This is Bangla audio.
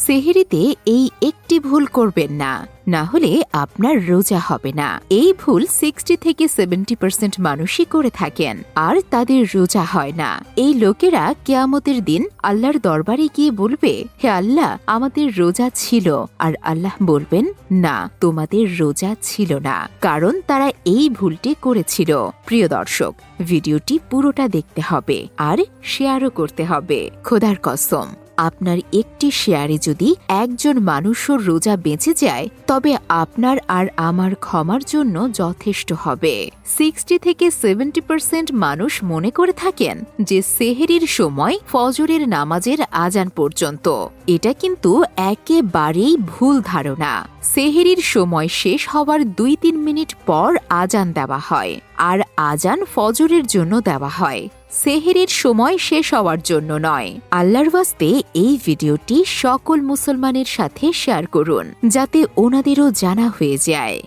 সেহরিতে এই একটি ভুল করবেন না, না হলে আপনার রোজা হবে না। এই ভুল 60 থেকে 70% মানুষই করে থাকেন, আর তাদের রোজা হয় না। এই লোকেরা কিয়ামতের দিন আল্লাহর দরবারে গিয়ে বলবে, হে আল্লাহ, আমাদের রোজা ছিল। আর আল্লাহ বলবেন, না, তোমাদের রোজা ছিল না, কারণ তারা এই ভুলটি করেছিল। প্রিয় দর্শক, ভিডিওটি পুরোটা দেখতে হবে আর শেয়ারও করতে হবে। খোদার কসম, আপনার একটি শেয়ারে যদি একজন মানুষের রোজা বেঁচে যায়, তবে আপনার আর আমার ক্ষমার জন্য যথেষ্ট হবে। 60 থেকে 70% মানুষ মনে করে থাকেন যে সেহরির সময় ফজরের নামাজের আজান পর্যন্ত। এটা কিন্তু একেবারেই ভুল ধারণা। সেহরির সময় শেষ হওয়ার 2-3 মিনিট পর আজান দেওয়া হয়, আর আজান ফজরের জন্য দেওয়া হয়, সেহরির সময় শেষ হওয়ার জন্য নয়। আল্লাহর ওয়াস্তে এই ভিডিওটি সকল মুসলমানের সাথে শেয়ার করুন, যাতে ওনাদেরও জানা হয়ে যায়।